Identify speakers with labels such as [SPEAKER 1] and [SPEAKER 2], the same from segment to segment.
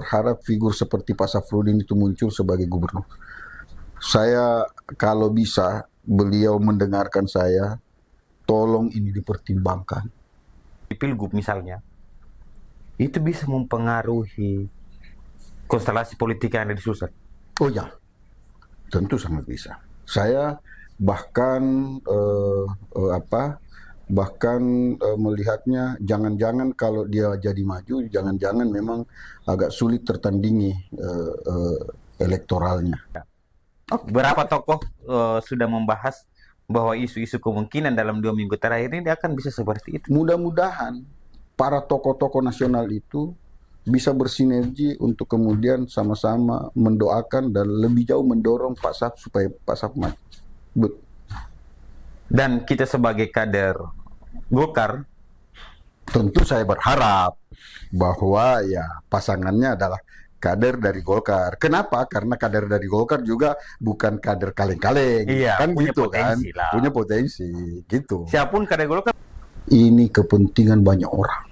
[SPEAKER 1] berharap figur seperti Pak Safrudin itu muncul sebagai gubernur. Saya kalau bisa beliau mendengarkan saya, tolong ini dipertimbangkan.
[SPEAKER 2] Di Pilgub misalnya, itu bisa mempengaruhi konstelasi politik yang ada di Sulsel.
[SPEAKER 1] Oh ya, tentu sangat bisa. Saya bahkan melihatnya jangan-jangan kalau dia jadi maju, jangan-jangan memang agak sulit tertandingi elektoralnya.
[SPEAKER 2] Berapa tokoh sudah membahas bahwa isu-isu kemungkinan dalam 2 minggu terakhir ini akan bisa seperti itu.
[SPEAKER 1] Mudah-mudahan para tokoh-tokoh nasional itu bisa bersinergi untuk kemudian sama-sama mendoakan dan lebih jauh mendorong Pak Saf supaya Pak Saf maju.
[SPEAKER 2] Dan kita sebagai kader Golkar,
[SPEAKER 1] tentu saya berharap bahwa ya pasangannya adalah kader dari Golkar. Kenapa? Karena kader dari Golkar juga bukan kader kaleng-kaleng.
[SPEAKER 2] Iya,
[SPEAKER 1] kan
[SPEAKER 2] punya
[SPEAKER 1] gitu
[SPEAKER 2] potensi
[SPEAKER 1] kan.
[SPEAKER 2] lah.
[SPEAKER 1] Punya potensi gitu.
[SPEAKER 2] siapapun kader Golkar,
[SPEAKER 1] Ini kepentingan banyak orang.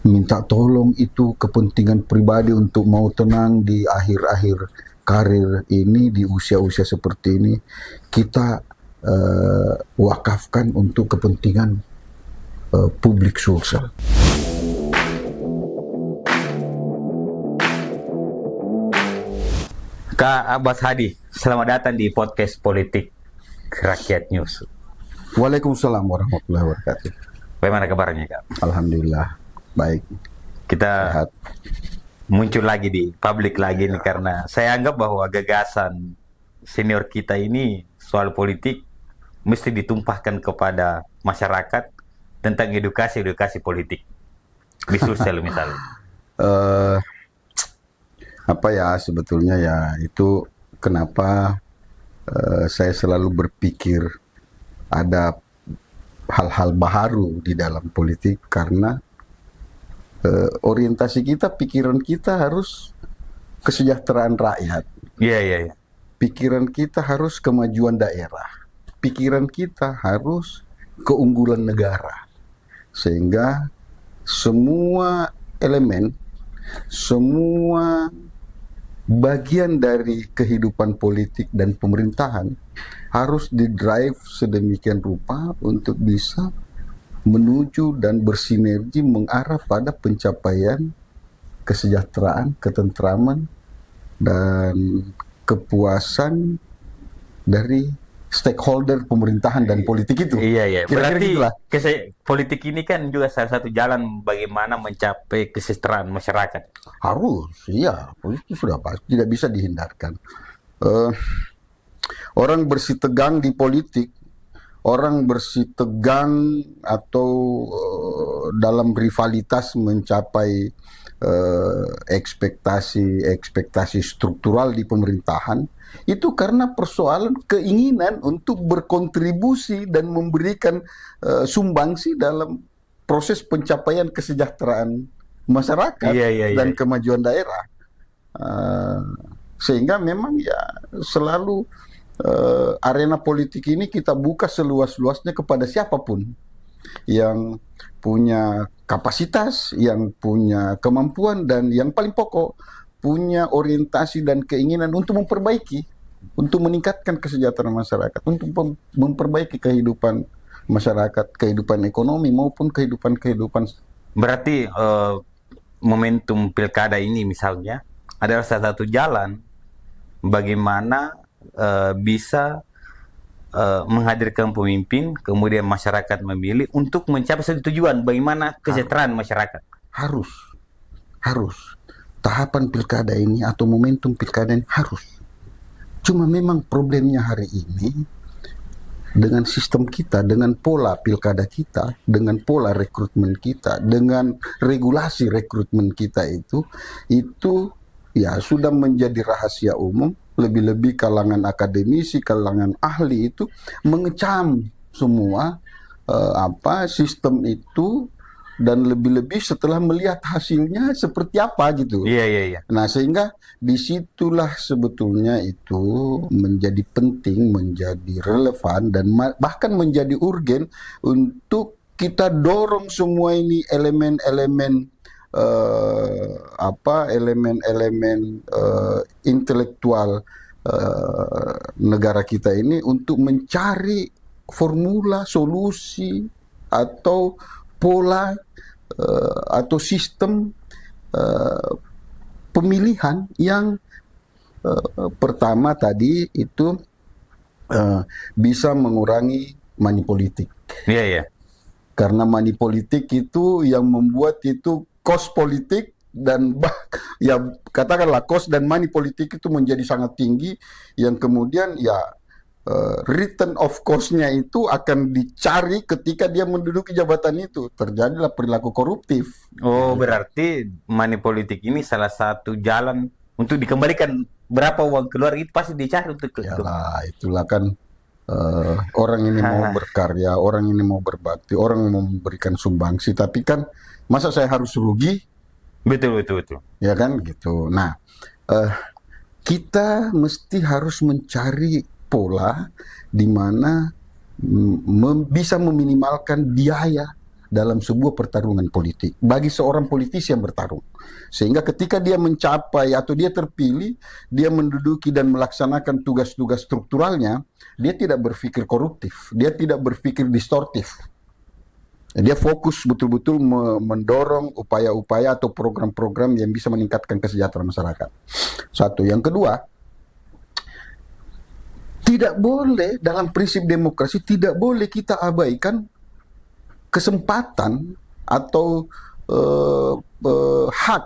[SPEAKER 1] Minta tolong itu kepentingan pribadi untuk mau tenang di akhir-akhir karir ini, di usia-usia seperti ini, kita wakafkan untuk kepentingan publik Sulsel.
[SPEAKER 2] Kak Abbas Hadi, selamat datang di podcast Politik Rakyat News.
[SPEAKER 1] Waalaikumsalam warahmatullahi wabarakatuh.
[SPEAKER 2] Bagaimana kabarnya, Kak?
[SPEAKER 1] Alhamdulillah, baik.
[SPEAKER 2] Kita
[SPEAKER 1] Sehat.
[SPEAKER 2] muncul lagi di publik lagi nih karena saya anggap bahwa gagasan senior kita ini soal politik mesti ditumpahkan kepada masyarakat tentang edukasi politik di Sulsel misalnya.
[SPEAKER 1] Apa ya sebetulnya ya itu kenapa saya selalu berpikir ada hal-hal baru di dalam politik karena orientasi kita, pikiran kita harus kesejahteraan rakyat.
[SPEAKER 2] Iya.
[SPEAKER 1] Pikiran kita harus kemajuan daerah. Pikiran kita harus keunggulan negara. Sehingga semua elemen, semua bagian dari kehidupan politik dan pemerintahan harus didrive sedemikian rupa untuk bisa menuju dan bersinergi mengarah pada pencapaian kesejahteraan, ketentraman, dan kepuasan dari stakeholder pemerintahan dan politik itu.
[SPEAKER 2] Iya.
[SPEAKER 1] Kira-kira
[SPEAKER 2] Berarti
[SPEAKER 1] gitulah.
[SPEAKER 2] politik ini kan juga salah satu jalan bagaimana mencapai kesejahteraan masyarakat.
[SPEAKER 1] Harus, iya, itu sudah pasti, tidak bisa dihindarkan. Orang bersitegang di politik, orang bersitegang atau dalam rivalitas mencapai ekspektasi struktural di pemerintahan, itu karena persoalan keinginan untuk berkontribusi dan memberikan sumbangsi dalam proses pencapaian kesejahteraan masyarakat dan kemajuan daerah. Sehingga memang ya selalu arena politik ini kita buka seluas-luasnya kepada siapapun yang punya kapasitas, yang punya kemampuan, dan yang paling pokok punya orientasi dan keinginan untuk memperbaiki, untuk meningkatkan kesejahteraan masyarakat, untuk memperbaiki kehidupan masyarakat, kehidupan ekonomi maupun kehidupan.
[SPEAKER 2] Berarti momentum pilkada ini misalnya adalah salah satu jalan bagaimana bisa menghadirkan pemimpin, kemudian masyarakat memilih untuk mencapai satu tujuan, bagaimana kesejahteraan masyarakat.
[SPEAKER 1] Harus. Tahapan pilkada ini atau momentum pilkada ini harus. Cuma memang problemnya hari ini dengan sistem kita, dengan pola pilkada kita, dengan pola rekrutmen kita, dengan regulasi rekrutmen kita itu ya sudah menjadi rahasia umum. Lebih-lebih kalangan akademisi, kalangan ahli itu mengecam semua sistem itu, dan lebih-lebih setelah melihat hasilnya seperti apa gitu.
[SPEAKER 2] Iya.
[SPEAKER 1] Nah, sehingga disitulah sebetulnya itu menjadi penting, menjadi relevan, dan bahkan menjadi urgen untuk kita dorong semua ini elemen-elemen elemen-elemen intelektual negara kita ini untuk mencari formula, solusi atau pola atau sistem pemilihan yang pertama tadi itu bisa mengurangi money politik.
[SPEAKER 2] Iya, iya.
[SPEAKER 1] Karena money politik itu yang membuat itu cost politik dan ya katakanlah cost dan money politik itu menjadi sangat tinggi, yang kemudian ya return of cost-nya itu akan dicari ketika dia menduduki jabatan itu. Terjadilah perilaku koruptif.
[SPEAKER 2] Oh, berarti money politik ini salah satu jalan untuk dikembalikan berapa uang keluar itu pasti dicari untuk
[SPEAKER 1] Yalah, itulah kan orang ini mau berkarya, orang ini mau berbakti, orang mau memberikan sumbangsi, tapi kan masa saya harus rugi?
[SPEAKER 2] Betul, betul, betul.
[SPEAKER 1] Ya kan gitu. Nah, kita mesti harus mencari pola di mana bisa meminimalkan biaya dalam sebuah pertarungan politik bagi seorang politisi yang bertarung, sehingga ketika dia mencapai atau dia terpilih, dia menduduki dan melaksanakan tugas-tugas strukturalnya, dia tidak berpikir koruptif, dia tidak berpikir distortif. Dia fokus betul-betul mendorong upaya-upaya atau program-program yang bisa meningkatkan kesejahteraan masyarakat. Satu. Yang kedua, tidak boleh dalam prinsip demokrasi, tidak boleh kita abaikan kesempatan atau hak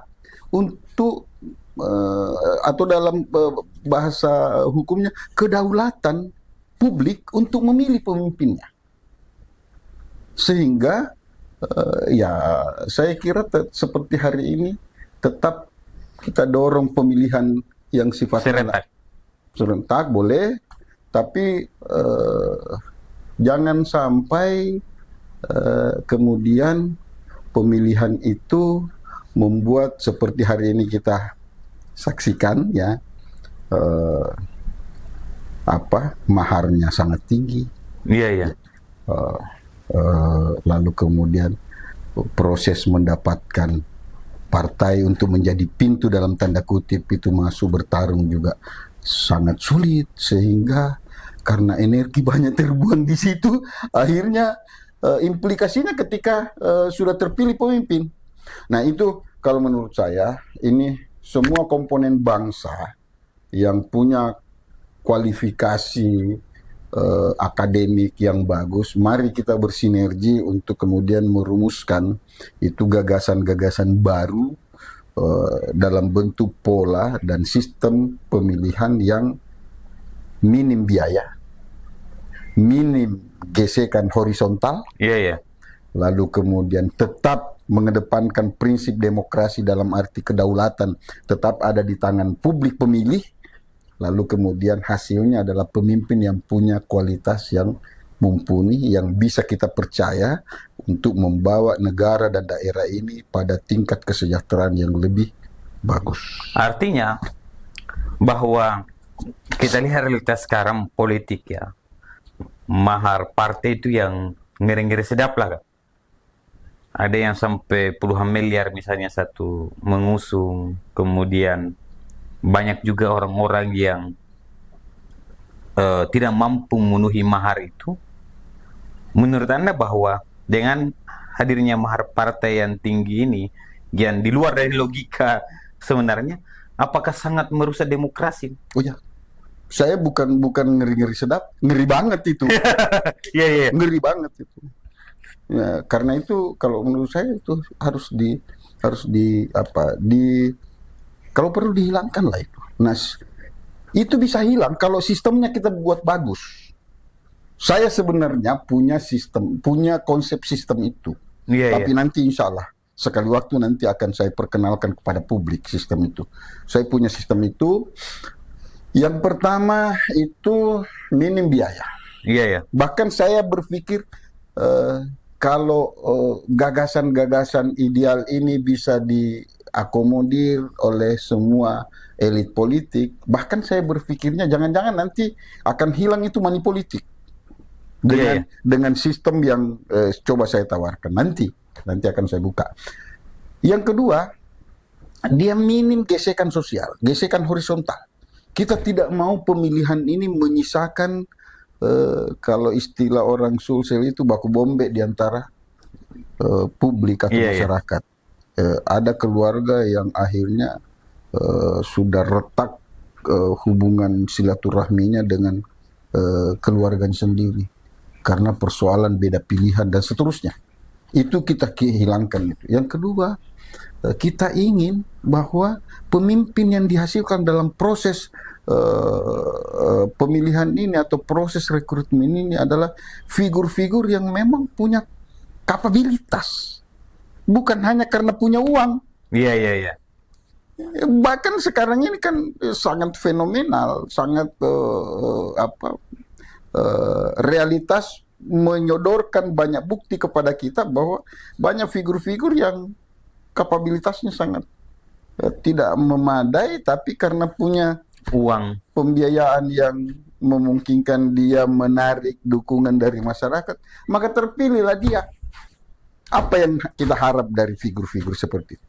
[SPEAKER 1] untuk atau dalam bahasa hukumnya kedaulatan publik untuk memilih pemimpinnya. Sehingga ya saya kira seperti hari ini tetap kita dorong pemilihan yang sifatnya serentak boleh, tapi jangan sampai kemudian pemilihan itu membuat seperti hari ini kita saksikan ya, maharnya sangat tinggi.
[SPEAKER 2] Iya, iya.
[SPEAKER 1] Lalu kemudian proses mendapatkan partai untuk menjadi pintu dalam tanda kutip itu masuk bertarung juga sangat sulit, sehingga karena energi banyak terbuang di situ, akhirnya implikasinya ketika sudah terpilih pemimpin. Nah itu kalau menurut saya, ini semua komponen bangsa yang punya kualifikasi akademik yang bagus, mari kita bersinergi untuk kemudian merumuskan itu gagasan-gagasan baru dalam bentuk pola dan sistem pemilihan yang minim biaya, minim gesekan horizontal, lalu kemudian tetap mengedepankan prinsip demokrasi dalam arti kedaulatan tetap ada di tangan publik pemilih, lalu kemudian hasilnya adalah pemimpin yang punya kualitas yang mumpuni, yang bisa kita percaya untuk membawa negara dan daerah ini pada tingkat kesejahteraan yang lebih bagus.
[SPEAKER 2] Artinya bahwa kita lihat realitas sekarang politik ya, mahar partai itu yang ngeri-ngeri sedap lah. Ada yang sampai puluhan miliar misalnya satu mengusung, kemudian banyak juga orang-orang yang tidak mampu memenuhi mahar itu. Menurut Anda bahwa dengan hadirnya mahar partai yang tinggi ini, yang di luar dari logika sebenarnya, apakah sangat merusak demokrasi?
[SPEAKER 1] Oh ya, saya bukan ngeri-ngeri sedap, ngeri banget itu.
[SPEAKER 2] Iya.
[SPEAKER 1] Ngeri banget itu. Ya, karena itu kalau menurut saya itu harus kalau perlu dihilangkan lah itu. Nah, itu bisa hilang kalau sistemnya kita buat bagus. Saya sebenarnya punya konsep sistem itu. Tapi nanti insya Allah sekali waktu nanti akan saya perkenalkan kepada publik sistem itu. Saya punya sistem itu. Yang pertama itu minim biaya.
[SPEAKER 2] Iya.
[SPEAKER 1] Bahkan saya berpikir kalau gagasan-gagasan ideal ini bisa diakomodir oleh semua elit politik, bahkan saya berpikirnya jangan-jangan nanti akan hilang itu money politik dengan sistem yang coba saya tawarkan nanti akan saya buka. Yang kedua, dia minim gesekan sosial, gesekan horizontal. Kita tidak mau pemilihan ini menyisakan kalau istilah orang Sulsel itu baku bombe di antara publik atau
[SPEAKER 2] Iya, iya.
[SPEAKER 1] masyarakat. Ada keluarga yang akhirnya sudah retak hubungan silaturahminya dengan keluarganya sendiri karena persoalan beda pilihan dan seterusnya. Itu kita hilangkan. Yang kedua, kita ingin bahwa pemimpin yang dihasilkan dalam proses pemilihan ini atau proses rekrutmen ini adalah figur-figur yang memang punya kapabilitas, bukan hanya karena punya uang.
[SPEAKER 2] Iya, iya, iya.
[SPEAKER 1] Bahkan sekarang ini kan sangat fenomenal, sangat realitas menyodorkan banyak bukti kepada kita bahwa banyak figur-figur yang kapabilitasnya sangat tidak memadai, tapi karena punya
[SPEAKER 2] Uang.
[SPEAKER 1] pembiayaan yang memungkinkan dia menarik dukungan dari masyarakat, maka terpilihlah dia. Apa yang kita harap dari figur-figur seperti itu?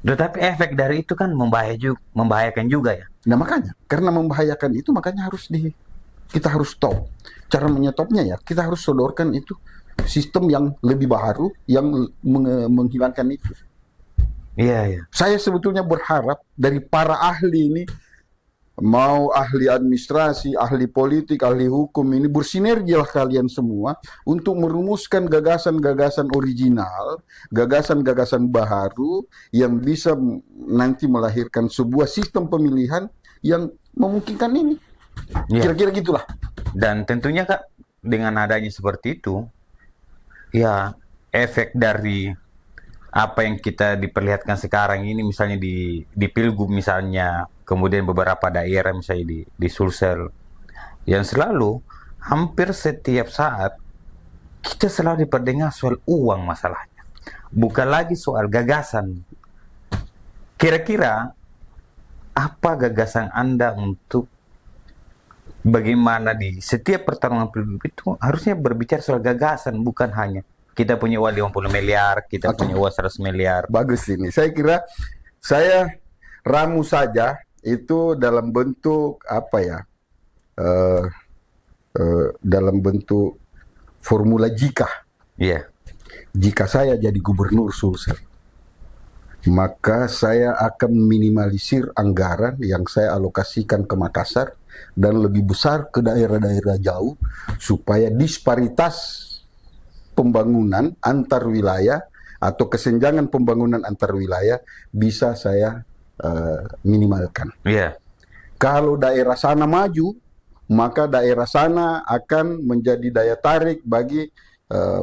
[SPEAKER 2] Tetapi efek dari itu kan membahayakan juga ya.
[SPEAKER 1] Nah makanya, karena membahayakan itu makanya kita harus stop. Cara menyetopnya ya, kita harus sodorkan itu sistem yang lebih baru yang menghilangkan itu.
[SPEAKER 2] Iya, iya.
[SPEAKER 1] Saya sebetulnya berharap dari para ahli ini, mau ahli administrasi, ahli politik, ahli hukum ini bersinergilah kalian semua untuk merumuskan gagasan-gagasan original, gagasan-gagasan baru yang bisa nanti melahirkan sebuah sistem pemilihan yang memungkinkan ini.
[SPEAKER 2] Iya.
[SPEAKER 1] Kira-kira gitulah.
[SPEAKER 2] Dan tentunya Kak, dengan adanya seperti itu, ya efek dari apa yang kita diperlihatkan sekarang ini, misalnya di Pilgub misalnya, kemudian beberapa daerah misalnya di Sulsel, yang selalu hampir setiap saat kita selalu diperdengar soal uang masalahnya, bukan lagi soal gagasan. Kira-kira apa gagasan Anda untuk bagaimana di setiap pertarungan Pilgub itu harusnya berbicara soal gagasan, bukan hanya kita punya uang 50 miliar, kita punya uang 100 miliar.
[SPEAKER 1] Bagus ini. Saya kira saya ramu saja itu dalam bentuk apa ya? Dalam bentuk formula jika.
[SPEAKER 2] Iya.
[SPEAKER 1] Jika saya jadi gubernur Sulsel, maka saya akan minimalisir anggaran yang saya alokasikan ke Makassar dan lebih besar ke daerah-daerah jauh supaya disparitas pembangunan antar wilayah atau kesenjangan pembangunan antar wilayah bisa saya minimalkan.
[SPEAKER 2] Iya.
[SPEAKER 1] Kalau daerah sana maju, maka daerah sana akan menjadi daya tarik bagi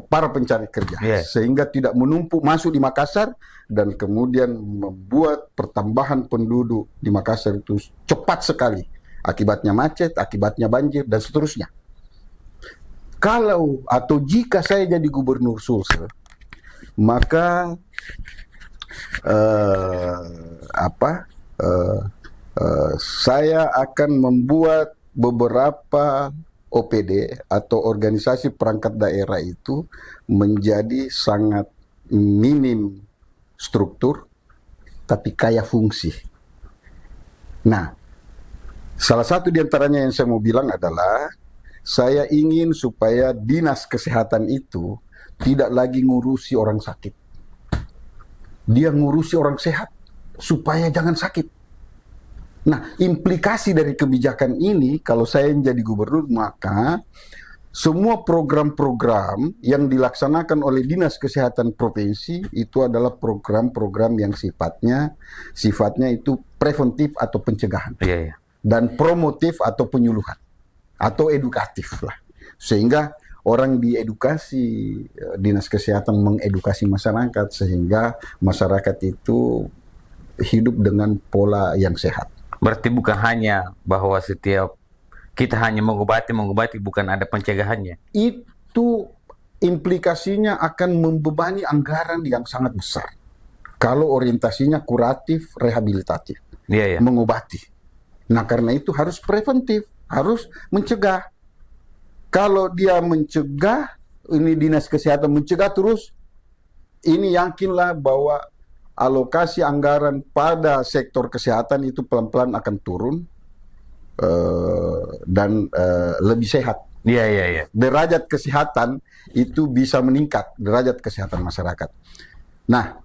[SPEAKER 1] para pencari kerja, sehingga tidak menumpuk masuk di Makassar dan kemudian membuat pertambahan penduduk di Makassar itu cepat sekali. Akibatnya macet, akibatnya banjir, dan seterusnya. Kalau atau jika saya jadi gubernur Sulsel, maka saya akan membuat beberapa OPD atau organisasi perangkat daerah itu menjadi sangat minim struktur, tapi kaya fungsi. Nah, salah satu di antaranya yang saya mau bilang adalah saya ingin supaya dinas kesehatan itu tidak lagi ngurusi orang sakit. Dia ngurusi orang sehat supaya jangan sakit. Nah, implikasi dari kebijakan ini kalau saya menjadi gubernur, maka semua program-program yang dilaksanakan oleh Dinas Kesehatan Provinsi itu adalah program-program yang sifatnya itu preventif atau pencegahan.
[SPEAKER 2] Iya, iya.
[SPEAKER 1] Dan promotif atau penyuluhan atau edukatif lah, sehingga orang diedukasi, dinas kesehatan mengedukasi masyarakat sehingga masyarakat itu hidup dengan pola yang sehat.
[SPEAKER 2] Berarti bukan hanya bahwa setiap kita hanya mengobati, bukan ada pencegahannya.
[SPEAKER 1] Itu implikasinya akan membebani anggaran yang sangat besar kalau orientasinya kuratif, rehabilitatif,
[SPEAKER 2] Iya, iya.
[SPEAKER 1] mengobati. Nah, karena itu harus preventif, harus mencegah. Kalau dia mencegah, ini dinas kesehatan mencegah terus, ini yakinlah bahwa alokasi anggaran pada sektor kesehatan itu pelan-pelan akan turun dan lebih sehat.
[SPEAKER 2] Iya, iya, iya.
[SPEAKER 1] Derajat kesehatan itu bisa meningkat, derajat kesehatan masyarakat. Nah,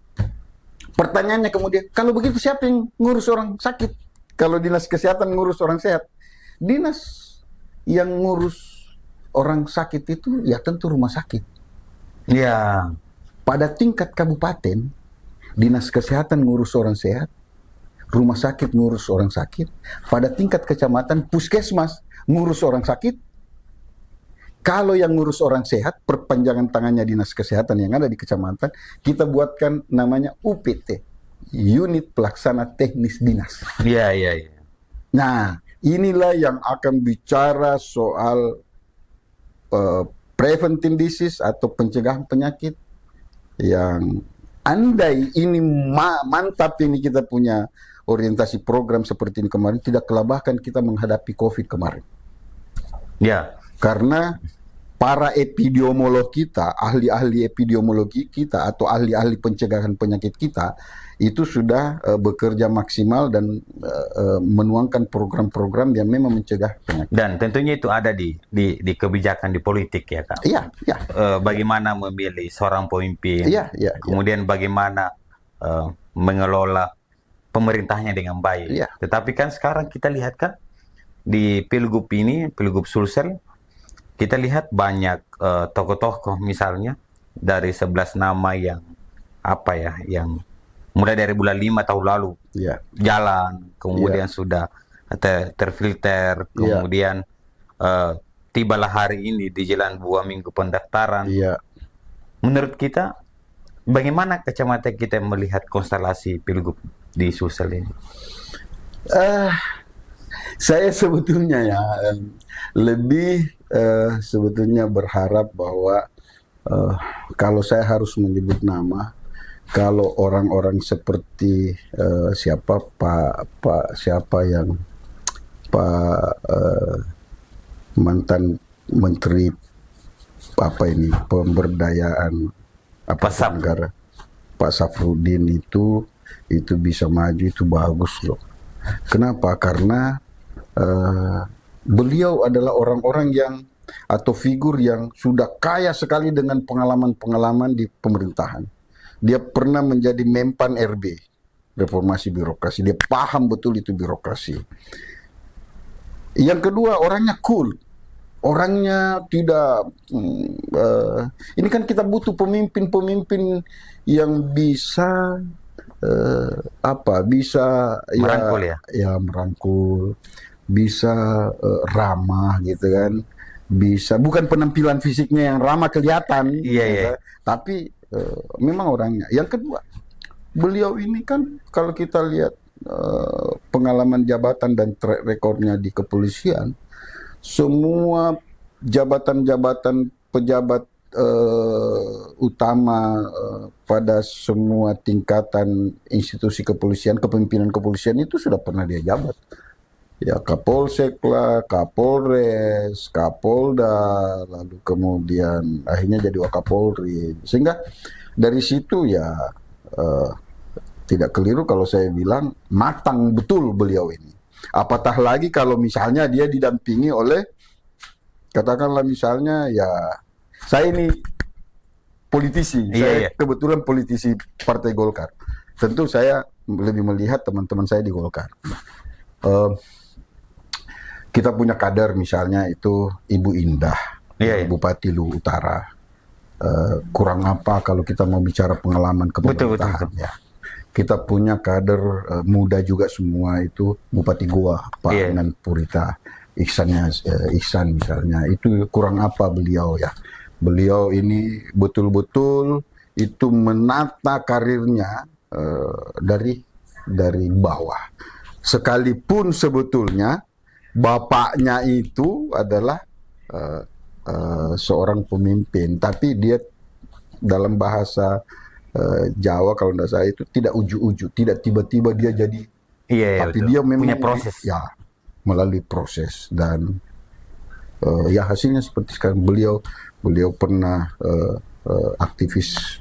[SPEAKER 1] pertanyaannya kemudian, kalau begitu siapa yang ngurus orang sakit? Kalau dinas kesehatan ngurus orang sehat, dinas yang ngurus orang sakit itu ya tentu rumah sakit.
[SPEAKER 2] Iya.
[SPEAKER 1] Pada tingkat kabupaten, dinas kesehatan ngurus orang sehat, rumah sakit ngurus orang sakit. Pada tingkat kecamatan, puskesmas ngurus orang sakit. Kalau yang ngurus orang sehat, perpanjangan tangannya dinas kesehatan yang ada di kecamatan, kita buatkan namanya UPT, Unit Pelaksana Teknis Dinas.
[SPEAKER 2] Iya, iya, iya.
[SPEAKER 1] Nah, inilah yang akan bicara soal preventive disease atau pencegahan penyakit yang andai ini mantap ini kita punya orientasi program seperti ini kemarin, tidak kelabahkan kita menghadapi COVID kemarin.
[SPEAKER 2] Ya.
[SPEAKER 1] Karena para epidemiolog kita, ahli-ahli epidemiologi kita atau ahli-ahli pencegahan penyakit kita itu sudah bekerja maksimal dan menuangkan program-program yang memang mencegah penyakit.
[SPEAKER 2] Dan tentunya itu ada di kebijakan di politik ya Kak.
[SPEAKER 1] Iya, iya.
[SPEAKER 2] Bagaimana memilih seorang pemimpin,
[SPEAKER 1] Iya, iya,
[SPEAKER 2] kemudian bagaimana mengelola pemerintahnya dengan baik.
[SPEAKER 1] Iya.
[SPEAKER 2] Tetapi kan sekarang kita lihat kan di Pilgub ini, Pilgub Sulsel, kita lihat banyak tokoh-tokoh misalnya dari 11 nama yang apa ya, yang mulai dari bulan 5 tahun lalu jalan, kemudian sudah terfilter, kemudian tibalah hari ini di jalan 2 minggu pendaftaran. Menurut kita, bagaimana kacamata kita melihat konstelasi Pilgub di Sulsel ini?
[SPEAKER 1] Saya sebetulnya ya lebih sebetulnya berharap bahwa kalau saya harus menyebut nama, kalau orang-orang seperti siapa mantan menteri pemberdayaan negara, Pak Safrudin itu bisa maju, itu bagus loh. Kenapa? Karena beliau adalah orang-orang yang atau figur yang sudah kaya sekali dengan pengalaman-pengalaman di pemerintahan. Dia pernah menjadi Menpan RB, reformasi birokrasi. Dia paham betul itu birokrasi. Yang kedua, orangnya cool. Orangnya tidak ini kan kita butuh pemimpin-pemimpin yang bisa bisa
[SPEAKER 2] merangkul
[SPEAKER 1] merangkul, bisa ramah gitu kan, bisa bukan penampilan fisiknya yang ramah kelihatan, tapi memang orangnya. Yang kedua, beliau ini kan kalau kita lihat pengalaman jabatan dan track recordnya di kepolisian, semua jabatan-jabatan pejabat utama pada semua tingkatan institusi kepolisian, kepemimpinan kepolisian itu sudah pernah dia jabat. Ya, Kapolsek lah, Kapolres, Kapolda, lalu kemudian akhirnya jadi Wakapolri. Sehingga dari situ ya tidak keliru kalau saya bilang matang betul beliau ini. Apatah lagi kalau misalnya dia didampingi oleh, katakanlah misalnya ya, saya ini politisi, saya kebetulan politisi Partai Golkar. Tentu saya lebih melihat teman-teman saya di Golkar. Kita punya kader misalnya itu Ibu Indah, Bupati Luwu Utara. Kurang apa kalau kita mau bicara pengalaman kepemerintahan. Betul. Ya. Kita punya kader muda juga semua itu Bupati Goa, Pak Nan Purita, Ihsan misalnya. Itu kurang apa beliau ya. Beliau ini betul-betul itu menata karirnya dari bawah. Sekalipun sebetulnya bapaknya itu adalah seorang pemimpin, tapi dia dalam bahasa Jawa kalau tidak salah itu tidak uju-uju, tidak tiba-tiba dia jadi. Tapi betul. Dia memang punya proses. Ya, melalui proses dan ya hasilnya seperti sekarang beliau pernah aktivis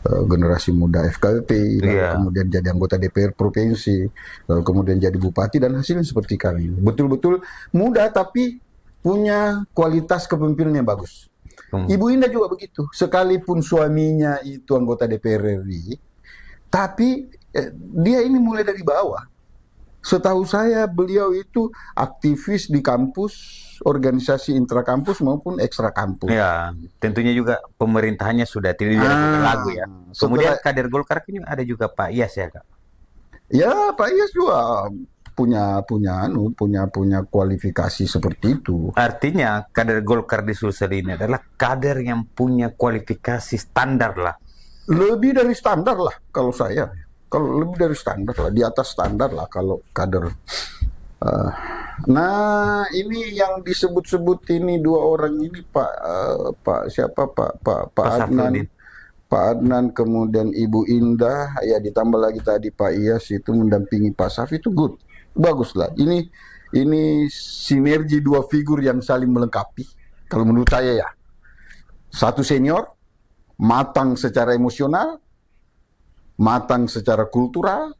[SPEAKER 1] generasi muda FKP, lalu
[SPEAKER 2] Iya.
[SPEAKER 1] kemudian jadi anggota DPR provinsi, lalu kemudian jadi bupati, dan hasilnya seperti kami. Betul-betul muda tapi punya kualitas kepemimpinan yang bagus. Ibu Indah juga begitu. Sekalipun suaminya itu anggota DPR RI, tapi dia ini mulai dari bawah. Setahu saya beliau itu aktivis di kampus, organisasi intrakampus maupun ekstra kampus.
[SPEAKER 2] Ya, tentunya juga pemerintahannya sudah tidak dilakukan lagu ya. Kemudian
[SPEAKER 1] Setelah,
[SPEAKER 2] kader Golkar ini ada juga Pak Iyas ya Kak.
[SPEAKER 1] ya Pak Iyas juga punya kualifikasi seperti itu.
[SPEAKER 2] Artinya kader Golkar di Sulsel ini adalah kader yang punya kualifikasi standar lah.
[SPEAKER 1] Lebih dari standar lah kalau saya. Kalau lebih dari standar lah, di atas standar lah kalau kader. Nah, ini yang disebut-sebut ini dua orang ini Pak siapa Pak Adnan,
[SPEAKER 2] Safruddin.
[SPEAKER 1] Pak Adnan, kemudian Ibu Indah, ya ditambah lagi tadi Pak Iyas itu mendampingi Pak Safi, itu good, bagus lah. Ini sinergi dua figur yang saling melengkapi. Kalau menurut saya ya, satu senior, matang secara emosional, matang secara kultural,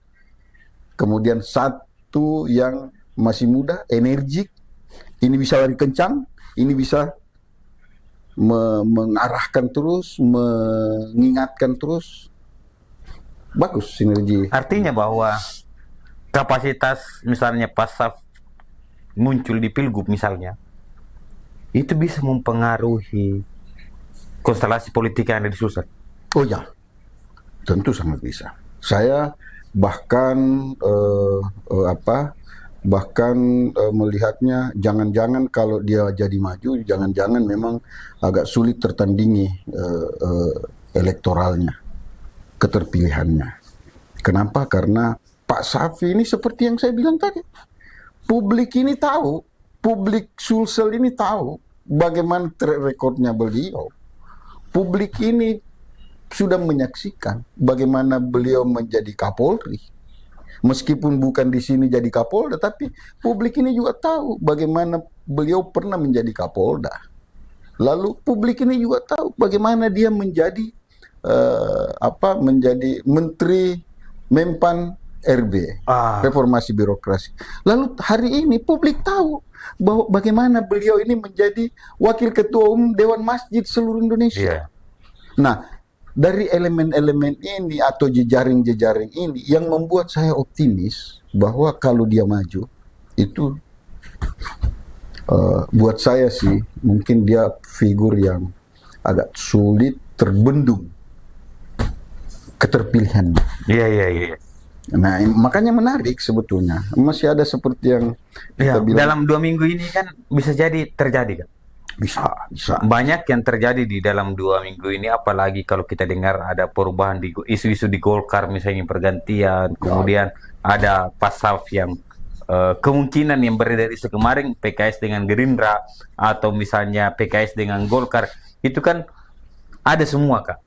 [SPEAKER 1] kemudian satu yang masih muda, energik, ini bisa lari kencang, ini bisa mengarahkan terus, mengingatkan terus. Bagus sinergi.
[SPEAKER 2] Artinya bahwa kapasitas misalnya Pasaf muncul di Pilgub misalnya, itu bisa mempengaruhi konstelasi politik yang ada di Sulsel.
[SPEAKER 1] Oh ya, tentu sangat bisa. Saya bahkan melihatnya jangan-jangan kalau dia jadi maju, jangan-jangan memang agak sulit tertandingi elektoralnya, keterpilihannya. Kenapa? Karena Pak Safi ini seperti yang saya bilang tadi, publik ini tahu, publik Sulsel ini tahu bagaimana track recordnya beliau. Publik ini sudah menyaksikan bagaimana beliau menjadi Kapolri. Meskipun bukan di sini jadi Kapolda, tapi publik ini juga tahu bagaimana beliau pernah menjadi Kapolda. Lalu publik ini juga tahu bagaimana dia menjadi menjadi Menteri Menpan RB, reformasi birokrasi. Lalu hari ini publik tahu bahwa bagaimana beliau ini menjadi Wakil Ketua Umum Dewan Masjid seluruh Indonesia. Nah, dari elemen-elemen ini atau jejaring-jejaring ini yang membuat saya optimis bahwa kalau dia maju itu buat saya sih mungkin dia figur yang agak sulit terbendung keterpilihannya.
[SPEAKER 2] Iya.
[SPEAKER 1] Nah, makanya menarik sebetulnya. Masih ada seperti yang kita bilang.
[SPEAKER 2] Dalam 2 minggu ini kan bisa jadi terjadi kan?
[SPEAKER 1] Bisa.
[SPEAKER 2] Banyak yang terjadi di dalam 2 minggu ini, apalagi kalau kita dengar ada perubahan di isu-isu di Golkar, misalnya pergantian, kemudian ada Pasaf yang kemungkinan yang beredar isu kemarin PKS dengan Gerindra atau misalnya PKS dengan Golkar, itu kan ada semua Kak.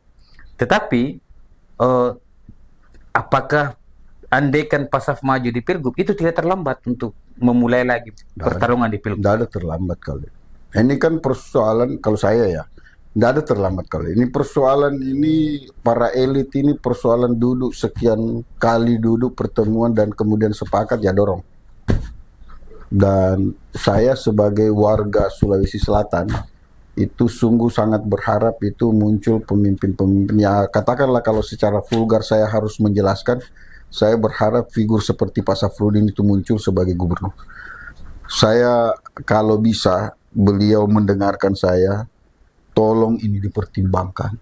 [SPEAKER 2] Tetapi apakah andaikan Pasaf maju di Pilgub itu tidak terlambat untuk memulai lagi pertarungan di Pilgub?
[SPEAKER 1] Tidak ada terlambat kali. Ini kan persoalan, kalau saya ya, tidak ada terlambat kali. Ini persoalan ini, para elit ini persoalan duduk sekian kali duduk pertemuan dan kemudian sepakat ya dorong. Dan saya sebagai warga Sulawesi Selatan, itu sungguh sangat berharap itu muncul pemimpin-pemimpin. Ya katakanlah kalau secara vulgar saya harus menjelaskan, saya berharap figur seperti Pak Safruddin itu muncul sebagai gubernur. Saya kalau bisa, beliau mendengarkan saya, tolong ini dipertimbangkan.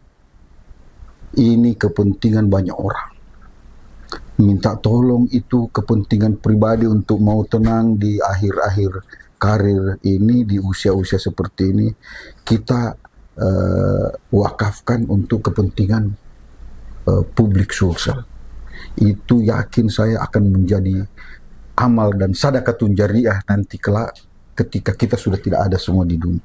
[SPEAKER 1] Ini kepentingan banyak orang. Minta tolong itu kepentingan pribadi untuk mau tenang di akhir-akhir karir ini, di usia-usia seperti ini. Kita wakafkan untuk kepentingan publik Sulsel. Itu yakin saya akan menjadi amal dan sadaqatun jariyah nanti kelak ketika kita sudah tidak ada semua di dunia.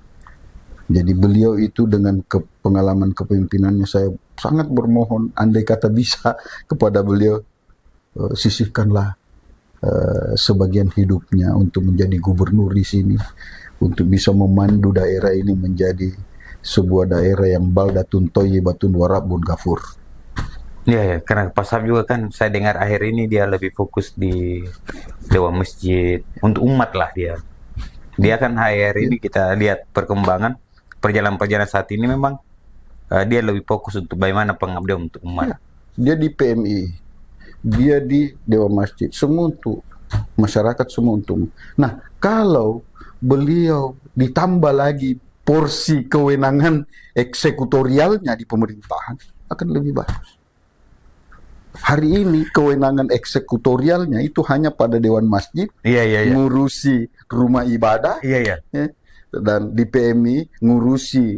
[SPEAKER 1] Jadi beliau itu dengan pengalaman kepemimpinannya, saya sangat bermohon andai kata bisa kepada beliau, sisihkanlah sebagian hidupnya untuk menjadi gubernur di sini, untuk bisa memandu daerah ini menjadi sebuah daerah yang baldatun thayyibatun wa rabbun ghafur.
[SPEAKER 2] Ya, karena Pak Saf juga kan saya dengar akhir ini dia lebih fokus di Dewan Masjid untuk umat lah dia. Dia kan akhir ini kita lihat perkembangan perjalanan-perjalanan saat ini memang dia lebih fokus untuk bagaimana pengabdian untuk umat.
[SPEAKER 1] Dia di PMI, dia di Dewan Masjid, semua untuk masyarakat, semua untuk. Nah, kalau beliau ditambah lagi porsi kewenangan eksekutorialnya di pemerintahan, akan lebih bagus. Hari ini kewenangan eksekutorialnya itu hanya pada Dewan Masjid,
[SPEAKER 2] Iya.
[SPEAKER 1] ngurusi rumah ibadah,
[SPEAKER 2] Iya.
[SPEAKER 1] dan di PMI ngurusi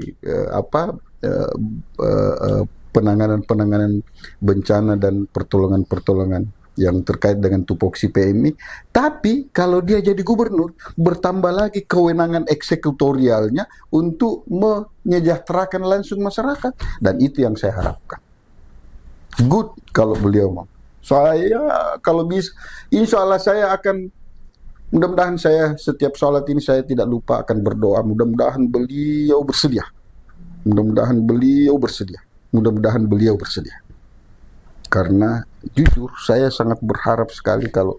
[SPEAKER 1] penanganan bencana dan pertolongan yang terkait dengan tupoksi PMI. Tapi kalau dia jadi gubernur, bertambah lagi kewenangan eksekutorialnya untuk menyejahterakan langsung masyarakat, dan itu yang saya harapkan. Good kalau beliau mau. Saya kalau bisa, insya Allah saya akan, mudah-mudahan saya setiap sholat ini saya tidak lupa akan berdoa. Mudah-mudahan beliau bersedia. Mudah-mudahan beliau bersedia. Mudah-mudahan beliau bersedia. Karena jujur saya sangat berharap sekali kalau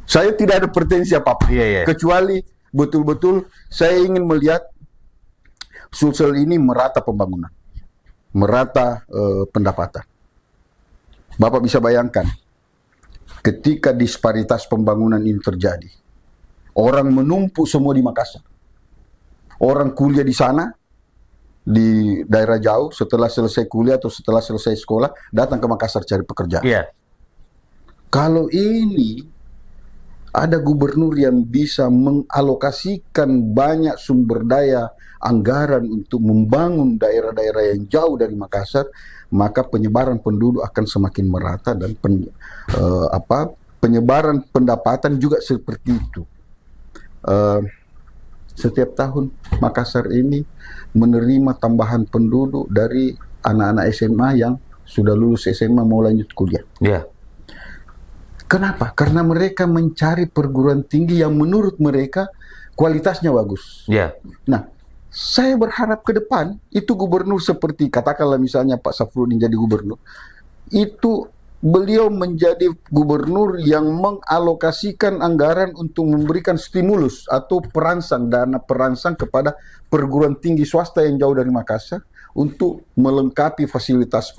[SPEAKER 1] saya tidak ada pretensi apa-apa.
[SPEAKER 2] Iya.
[SPEAKER 1] Kecuali betul-betul saya ingin melihat Sulsel ini merata pembangunan, merata pendapatan. Bapak bisa bayangkan ketika disparitas pembangunan ini terjadi, orang menumpuk semua di Makassar. Orang kuliah di sana, di daerah jauh, setelah selesai kuliah atau setelah selesai sekolah, datang ke Makassar cari pekerjaan.
[SPEAKER 2] Iya.
[SPEAKER 1] Kalau ini ada gubernur yang bisa mengalokasikan banyak sumber daya anggaran untuk membangun daerah-daerah yang jauh dari Makassar, maka penyebaran penduduk akan semakin merata dan penyebaran pendapatan juga seperti itu. Setiap tahun Makassar ini menerima tambahan penduduk dari anak-anak SMA yang sudah lulus SMA mau lanjut kuliah.
[SPEAKER 2] Iya.
[SPEAKER 1] Kenapa? Karena mereka mencari perguruan tinggi yang menurut mereka kualitasnya bagus.
[SPEAKER 2] Iya.
[SPEAKER 1] Nah, saya berharap ke depan itu gubernur seperti katakanlah misalnya Pak Safruddin jadi gubernur, itu beliau menjadi gubernur yang mengalokasikan anggaran untuk memberikan stimulus atau dana perangsang kepada perguruan tinggi swasta yang jauh dari Makassar untuk melengkapi fasilitas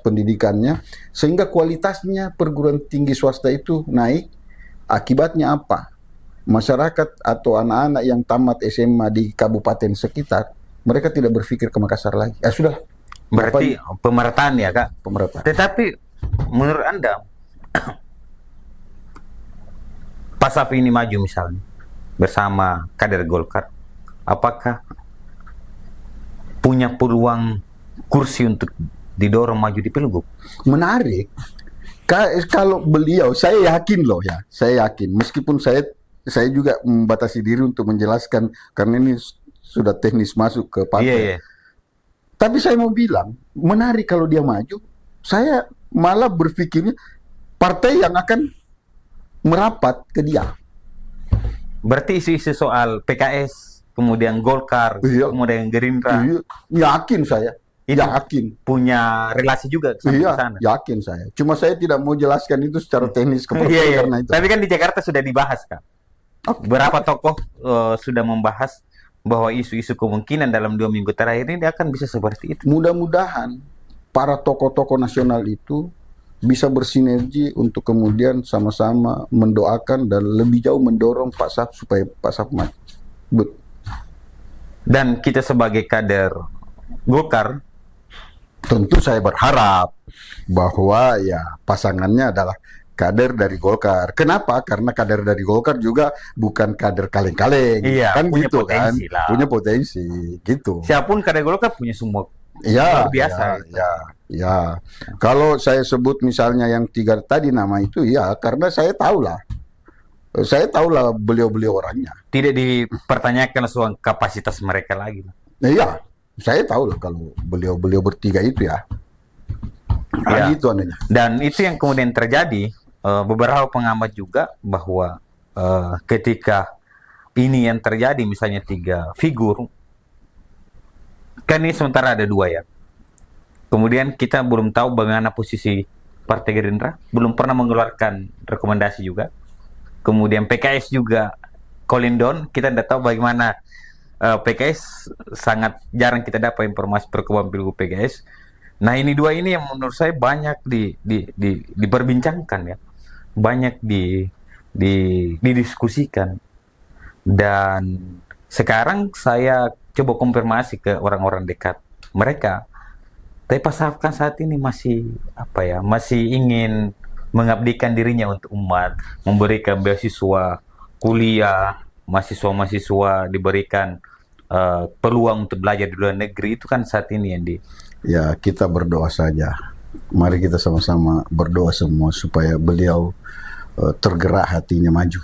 [SPEAKER 1] pendidikannya sehingga kualitasnya perguruan tinggi swasta itu naik. Akibatnya apa? Masyarakat atau anak-anak yang tamat SMA di kabupaten sekitar, mereka tidak berpikir ke Makassar lagi. Sudah.
[SPEAKER 2] Berarti pemerataan ya, Kak?
[SPEAKER 1] Pemerataan.
[SPEAKER 2] Tetapi menurut Anda, Pak Saf ini maju misalnya bersama kader Golkar, apakah punya peluang kursi untuk didorong maju di Pilgub?
[SPEAKER 1] Menarik. Kalau beliau, saya yakin loh ya, saya yakin. Meskipun saya juga membatasi diri untuk menjelaskan karena ini sudah teknis masuk ke partai.
[SPEAKER 2] Iya.
[SPEAKER 1] Tapi saya mau bilang, menarik kalau dia maju. Saya malah berpikirnya partai yang akan merapat ke dia.
[SPEAKER 2] Berarti isu-isu soal PKS, kemudian Golkar,
[SPEAKER 1] Iya.
[SPEAKER 2] kemudian Gerindra,
[SPEAKER 1] Iya, yakin saya.
[SPEAKER 2] itu
[SPEAKER 1] Yakin.
[SPEAKER 2] punya relasi juga sampai
[SPEAKER 1] Iya,
[SPEAKER 2] ke sana.
[SPEAKER 1] yakin saya. Cuma saya tidak mau jelaskan itu secara teknis ke partai
[SPEAKER 2] Iya.
[SPEAKER 1] karena itu.
[SPEAKER 2] Tapi kan di Jakarta sudah dibahas, Kak. Berapa tokoh sudah membahas bahwa isu-isu kemungkinan dalam 2 minggu terakhir ini akan bisa seperti itu.
[SPEAKER 1] Mudah-mudahan para tokoh-tokoh nasional itu bisa bersinergi untuk kemudian sama-sama mendoakan dan lebih jauh mendorong Pak Saf supaya Pak Saf maju.
[SPEAKER 2] Dan kita sebagai kader Golkar,
[SPEAKER 1] Tentu saya berharap bahwa ya pasangannya adalah kader dari Golkar. Kenapa? Karena kader dari Golkar juga bukan kader kaleng-kaleng.
[SPEAKER 2] Iya,
[SPEAKER 1] kan
[SPEAKER 2] punya
[SPEAKER 1] gitu
[SPEAKER 2] potensi
[SPEAKER 1] kan.
[SPEAKER 2] lah.
[SPEAKER 1] Punya potensi gitu.
[SPEAKER 2] siapapun kader Golkar punya semua
[SPEAKER 1] Ya,
[SPEAKER 2] luar biasa.
[SPEAKER 1] ya. Kalau saya sebut misalnya yang 3 tadi nama itu, ya karena saya tahulah. Saya tahulah beliau-beliau orangnya.
[SPEAKER 2] Tidak dipertanyakan soal kapasitas mereka lagi.
[SPEAKER 1] Iya, saya tahulah kalau beliau-beliau bertiga itu ya.
[SPEAKER 2] Ya.
[SPEAKER 1] Gitu anehnya.
[SPEAKER 2] Dan itu yang kemudian terjadi, beberapa pengamat juga bahwa ketika ini yang terjadi misalnya 3 figur, kan ini sementara ada 2 ya. Kemudian kita belum tahu bagaimana posisi Partai Gerindra, belum pernah mengeluarkan rekomendasi juga. Kemudian PKS juga calling down, kita tidak tahu bagaimana. PKS sangat jarang kita dapat informasi perkembangan pilgub PKS. Nah, ini dua ini yang menurut saya banyak diperbincangkan ya, banyak didiskusikan. Dan sekarang saya coba konfirmasi ke orang-orang dekat mereka. Tapi Pak Saf kan saat ini masih masih ingin mengabdikan dirinya untuk umat, memberikan beasiswa kuliah, mahasiswa-mahasiswa diberikan peluang untuk belajar di luar negeri. Itu kan saat ini, Andi.
[SPEAKER 1] Ya, kita berdoa saja. Mari kita sama-sama berdoa semua supaya beliau tergerak hatinya maju,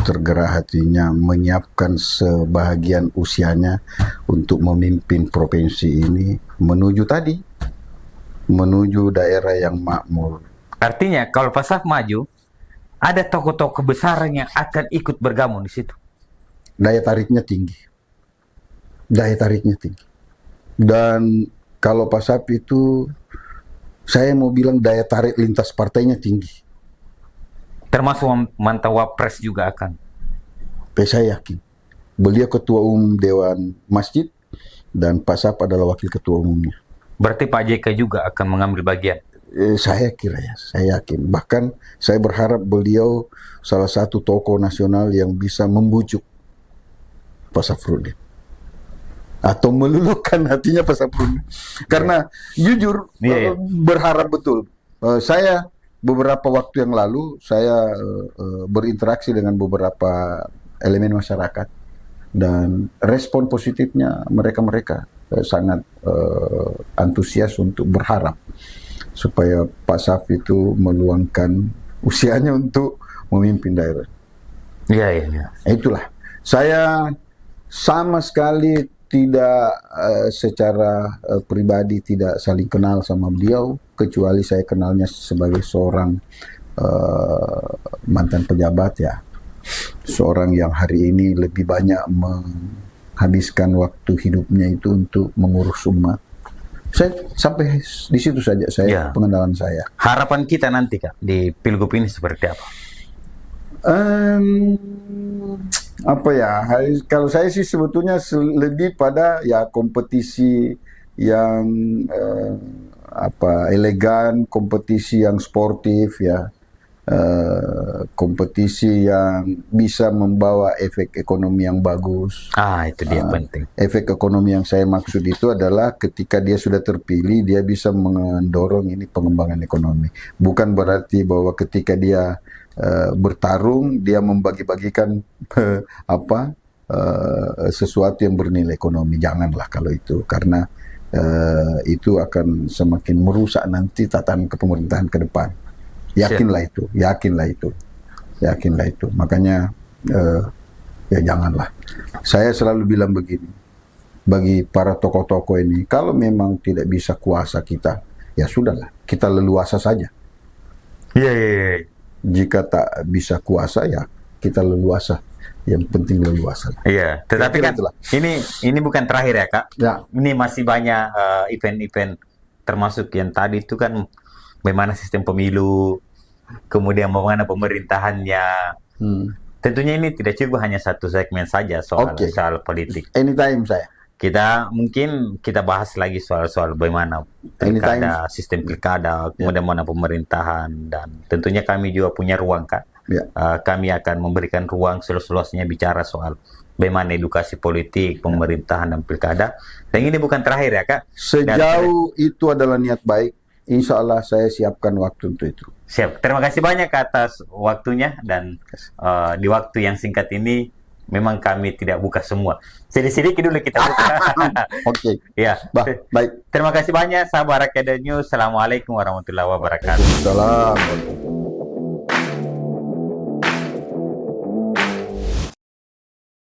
[SPEAKER 1] tergerak hatinya menyiapkan sebahagian usianya untuk memimpin provinsi ini menuju daerah yang makmur.
[SPEAKER 2] Artinya kalau Pak Saf maju, ada tokoh-tokoh besar yang akan ikut bergabung di situ.
[SPEAKER 1] Daya tariknya tinggi. Dan kalau Pak Saf itu, saya mau bilang daya tarik lintas partainya tinggi.
[SPEAKER 2] Termasuk mantau wapres juga akan.
[SPEAKER 1] Saya yakin. Beliau ketua umum Dewan Masjid dan Pak Saf adalah wakil ketua umumnya.
[SPEAKER 2] Berarti Pak JK juga akan mengambil bagian.
[SPEAKER 1] Saya kira ya, saya yakin. Bahkan saya berharap beliau salah satu tokoh nasional yang bisa membujuk Pak Safruddin atau meluluhkan hatinya Pak Safruddin. Karena jujur berharap betul. Saya beberapa waktu yang lalu saya berinteraksi dengan beberapa elemen masyarakat dan respon positifnya mereka sangat antusias untuk berharap supaya Pak Saf itu meluangkan usianya untuk memimpin daerah.
[SPEAKER 2] Iya.
[SPEAKER 1] Itulah. Saya sama sekali tidak secara pribadi tidak saling kenal sama beliau, kecuali saya kenalnya sebagai seorang mantan pejabat ya. Seorang yang hari ini lebih banyak menghabiskan waktu hidupnya itu untuk mengurus umat. Saya sampai di situ saja pengenalan saya.
[SPEAKER 2] Harapan kita nanti Kak di Pilgub ini seperti apa?
[SPEAKER 1] Kalau saya sih sebetulnya lebih pada ya kompetisi yang elegan, kompetisi yang sportif ya. Kompetisi yang bisa membawa efek ekonomi yang bagus.
[SPEAKER 2] Itu dia penting.
[SPEAKER 1] Efek ekonomi yang saya maksud itu adalah ketika dia sudah terpilih, dia bisa mendorong ini pengembangan ekonomi. Bukan berarti bahwa ketika dia bertarung, dia membagi-bagikan sesuatu yang bernilai ekonomi. Janganlah kalau itu, karena itu akan semakin merusak nanti tatanan kepemerintahan ke depan. Yakinlah itu. Makanya ya janganlah. Saya selalu bilang begini, bagi para tokoh-tokoh ini, kalau memang tidak bisa kuasa kita, ya sudahlah, kita leluasa saja.
[SPEAKER 2] Iya.
[SPEAKER 1] Jika tak bisa kuasa, ya kita leluasa. Yang penting leluasa.
[SPEAKER 2] Iya, tetapi kan ini bukan terakhir ya Kak.
[SPEAKER 1] Ya.
[SPEAKER 2] Ini masih banyak event-event, termasuk yang tadi itu kan bagaimana sistem pemilu, kemudian bagaimana pemerintahannya. Tentunya ini tidak cukup hanya satu segmen saja soal politik.
[SPEAKER 1] Anytime saya.
[SPEAKER 2] Kita bahas lagi soal bagaimana pilkada, sistem pilkada, kemudian mana pemerintahan, dan tentunya kami juga punya ruang Kak. Kami akan memberikan ruang seluas-luasnya bicara soal bagaimana edukasi politik, pemerintahan dan pilkada. Dan ini bukan terakhir ya Kak.
[SPEAKER 1] Sejauh itu adalah niat baik, insya Allah saya siapkan waktu untuk itu.
[SPEAKER 2] Siap. Terima kasih banyak atas waktunya, dan di waktu yang singkat ini memang kami tidak buka semua. Sedikit dulu kita buka.
[SPEAKER 1] Oke.
[SPEAKER 2] Ya.
[SPEAKER 1] Baik.
[SPEAKER 2] Terima kasih banyak sahabat Rakyat News. Assalamualaikum warahmatullahi wabarakatuh.
[SPEAKER 1] Assalamualaikum.